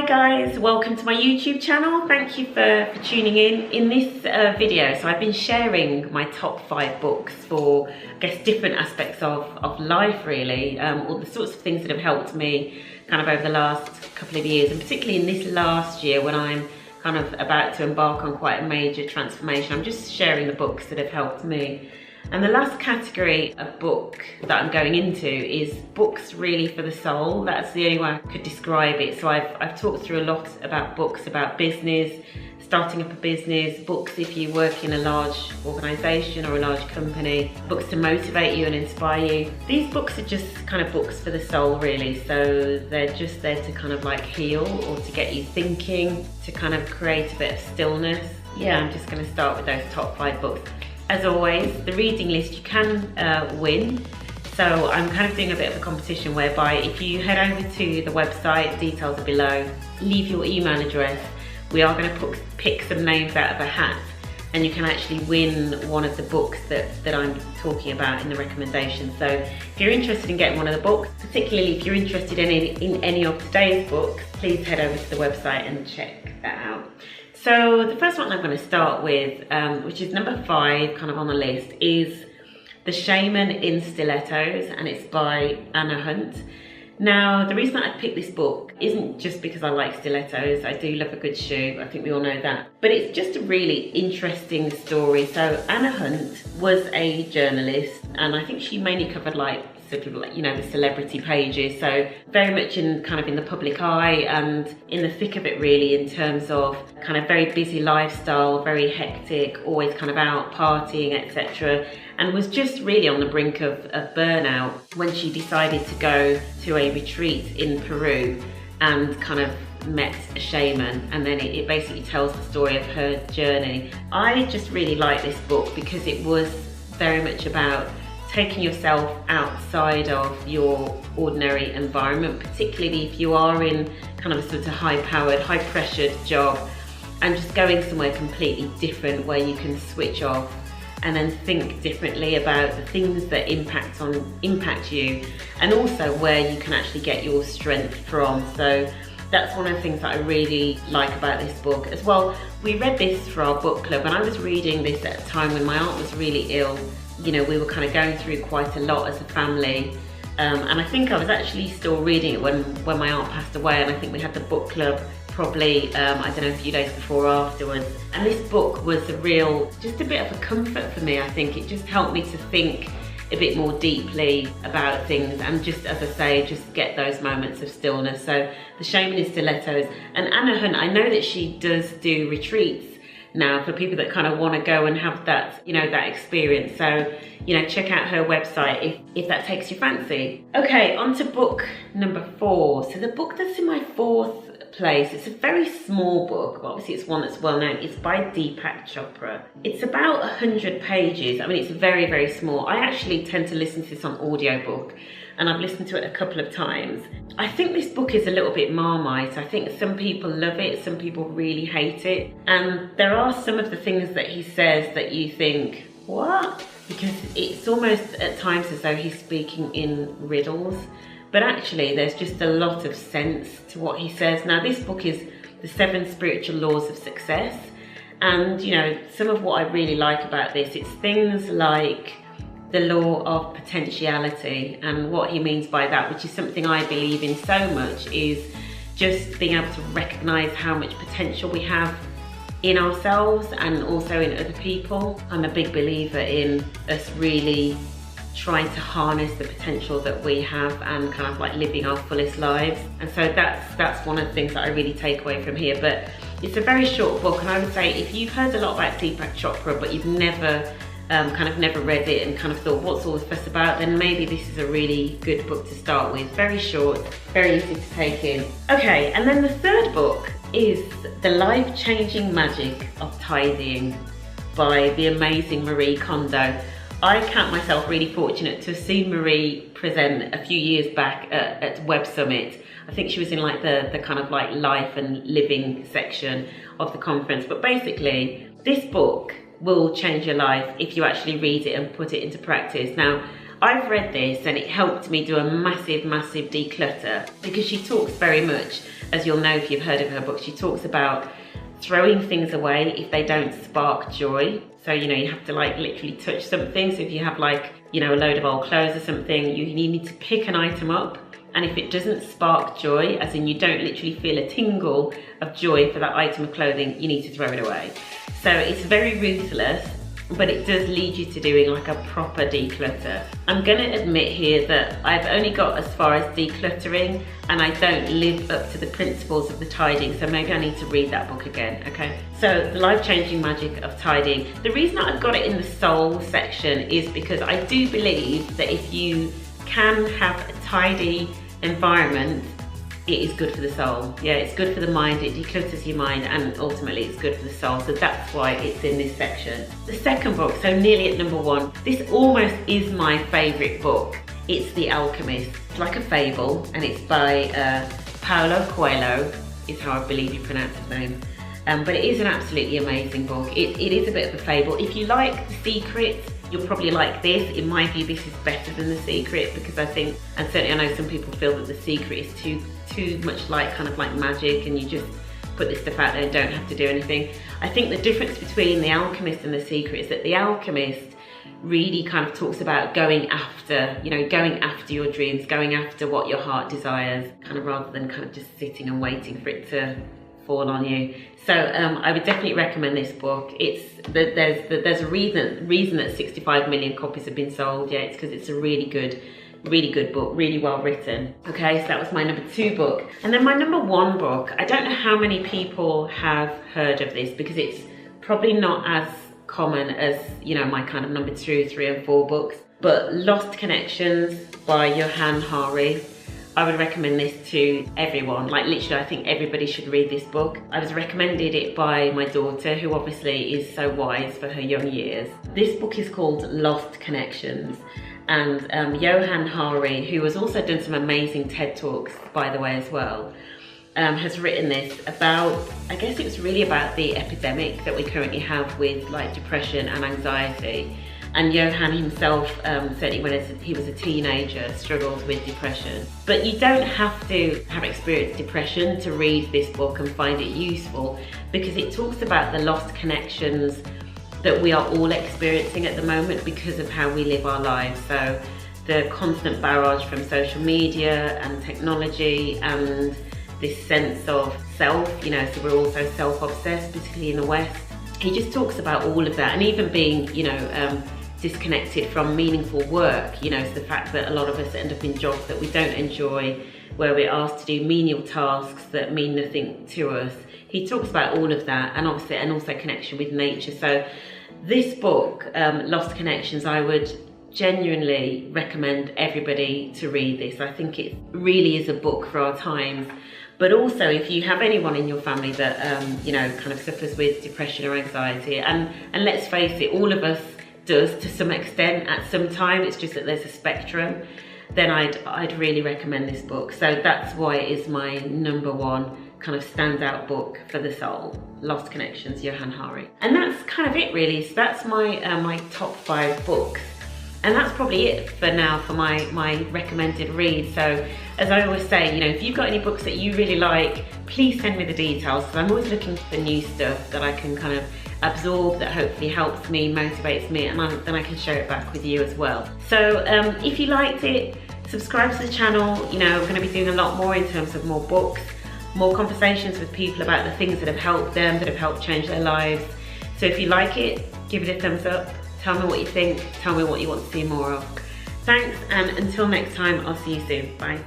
guys, welcome to my YouTube channel. Thank you for tuning in. In this video, so I've been sharing my top 5 books for, I guess, different aspects of life really, all the sorts of things that have helped me kind of over the last couple of years, and particularly in this last year when I'm kind of about to embark on quite a major transformation. I'm just sharing the books that have helped me. And the last category of book that I'm going into is books really for the soul. That's the only way I could describe it. So I've talked through a lot about books about business, starting up a business, books if you work in a large organisation or a large company, books to motivate you and inspire you. These books are just kind of books for the soul really. So they're just there to kind of like heal or to get you thinking, to kind of create a bit of stillness. Yeah, I'm just going to start with those top 5 books. As always, the reading list you can win. So I'm kind of doing a bit of a competition whereby if you head over to the website, details are below, leave your email address. We are going to pick some names out of a hat and you can actually win one of the books that I'm talking about in the recommendation. So if you're interested in getting one of the books, particularly if you're interested in any of today's books, please head over to the website and check that out. So the first one I'm going to start with, which is number 5 kind of on the list, is The Showman Is Stilettos, and it's by Anna Hunt. Now, the reason that I picked this book isn't just because I like stilettos. I do love a good shoe, I think we all know that. But it's just a really interesting story. So Anna Hunt was a journalist, and I think she mainly covered like sort of like, you know, the celebrity pages, so very much in kind of in the public eye and in the thick of it really, in terms of kind of very busy lifestyle, very hectic, always kind of out partying, etc., and was just really on the brink of burnout when she decided to go to a retreat in Peru and kind of met a shaman, and then it basically tells the story of her journey. I just really like this book because it was very much about taking yourself outside of your ordinary environment, particularly if you are in kind of a sort of high-powered, high-pressured job, and just going somewhere completely different where you can switch off and then think differently about the things that impact you, and also where you can actually get your strength from. So that's one of the things that I really like about this book as well. We read this for our book club, and I was reading this at a time when my aunt was really ill. You know, we were kind of going through quite a lot as a family, and I think I was actually still reading it when my aunt passed away, and I think we had the book club probably, I don't know, a few days before or afterwards. And this book was just a bit of a comfort for me. I think it just helped me to think a bit more deeply about things, and just, as I say, just get those moments of stillness. So The Showman Is Stilettos. And Anna Hunt, I know that she does do retreats now for people that kind of want to go and have that, you know, that experience. So, you know, check out her website if that takes your fancy. Okay, on to book number 4. So the book that's in my 4th place, it's a very small book, but obviously it's one that's well known. It's by Deepak Chopra. It's about 100 pages. I mean, it's very, very small. I actually tend to listen to this on audiobook, and I've listened to it a couple of times. I think this book is a little bit Marmite. I think some people love it, some people really hate it. And there are some of the things that he says that you think, what? Because it's almost at times as though he's speaking in riddles. But actually, there's just a lot of sense to what he says. Now, this book is The 7 Spiritual Laws of Success. And, you know, some of what I really like about this, it's things like the law of potentiality, and what he means by that, which is something I believe in so much, is just being able to recognize how much potential we have in ourselves and also in other people. I'm a big believer in us really trying to harness the potential that we have and kind of like living our fullest lives. And so that's one of the things that I really take away from here. But it's a very short book, and I would say if you've heard a lot about Deepak Chopra but you've never read it and kind of thought, what's all the fuss about, then maybe this is a really good book to start with. Very short, very easy to take in. Okay, and then the 3rd book is The Life-Changing Magic of Tidying by the amazing Marie Kondo. I count myself really fortunate to have seen Marie present a few years back at Web Summit. I think she was in like the kind of like life and living section of the conference. But basically, this book will change your life if you actually read it and put it into practice. Now, I've read this and it helped me do a massive declutter, because she talks very much, as you'll know if you've heard of her book, she talks about throwing things away if they don't spark joy. So, you know, you have to like literally touch something. So if you have like, you know, a load of old clothes or something, you need to pick an item up. And if it doesn't spark joy, as in you don't literally feel a tingle of joy for that item of clothing, you need to throw it away. So it's very ruthless, but it does lead you to doing like a proper declutter. I'm gonna admit here that I've only got as far as decluttering and I don't live up to the principles of the tidying, so maybe I need to read that book again, okay? So, The Life-Changing Magic of Tidying. The reason I've got it in the soul section is because I do believe that if you can have a tidy environment, it is good for the soul. Yeah, it's good for the mind, it declutters your mind, and ultimately it's good for the soul. So that's why it's in this section. The second book, so nearly at number 1, this almost is my favourite book. It's The Alchemist. It's like a fable, and it's by Paulo Coelho, is how I believe you pronounce his name. But it is an absolutely amazing book. It is a bit of a fable. If you like The Secret, you'll probably like this. In my view, this is better than The Secret, because I think, and certainly I know some people feel that The Secret is too much like kind of like magic, and you just put this stuff out there and don't have to do anything. I think the difference between The Alchemist and The Secret is that The Alchemist really kind of talks about going after, you know, going after your dreams, going after what your heart desires, kind of rather than kind of just sitting and waiting for it to fall on you. So I would definitely recommend this book. There's a reason that 65 million copies have been sold. Yeah, it's because it's a really good book, really well written. Okay, so that was my number 2 book. And then my number 1 book, I don't know how many people have heard of this, because it's probably not as common as, you know, my kind of number 2, 3 and 4 books, but Lost Connections by Johann Hari. I would recommend this to everyone. Like literally, I think everybody should read this book. I was recommended it by my daughter, who obviously is so wise for her young years. This book is called Lost Connections. And Johann Hari, who has also done some amazing TED Talks, by the way, as well, has written this about, I guess it was really about the epidemic that we currently have with like depression and anxiety. And Johann himself, certainly when he was a teenager, struggled with depression. But you don't have to have experienced depression to read this book and find it useful, because it talks about the lost connections that we are all experiencing at the moment because of how we live our lives. So the constant barrage from social media and technology, and this sense of self, you know, so we're also self-obsessed, particularly in the West. He just talks about all of that, and even being, you know, disconnected from meaningful work, you know, so the fact that a lot of us end up in jobs that we don't enjoy, where we're asked to do menial tasks that mean nothing to us. He talks about all of that, and obviously, and also connection with nature. So this book, Lost Connections, I would genuinely recommend everybody to read this. I think it really is a book for our times. But also, if you have anyone in your family that, you know, kind of suffers with depression or anxiety, and let's face it, all of us does to some extent at some time, it's just that there's a spectrum, then I'd really recommend this book. So that's why it is my number 1 kind of standout book for the soul, Lost Connections, Johann Hari. And that's kind of it really. So that's my my top 5 books. And that's probably it for now for my recommended read. So as I always say, you know, if you've got any books that you really like, please send me the details, because I'm always looking for new stuff that I can kind of absorb, that hopefully helps me, motivates me, and then I can share it back with you as well. So if you liked it, subscribe to the channel. You know, we're going to be doing a lot more in terms of more books, more conversations with people about the things that have helped them, that have helped change their lives. So if you like it, give it a thumbs up. Tell me what you think. Tell me what you want to see more of. Thanks, and until next time, I'll see you soon. Bye.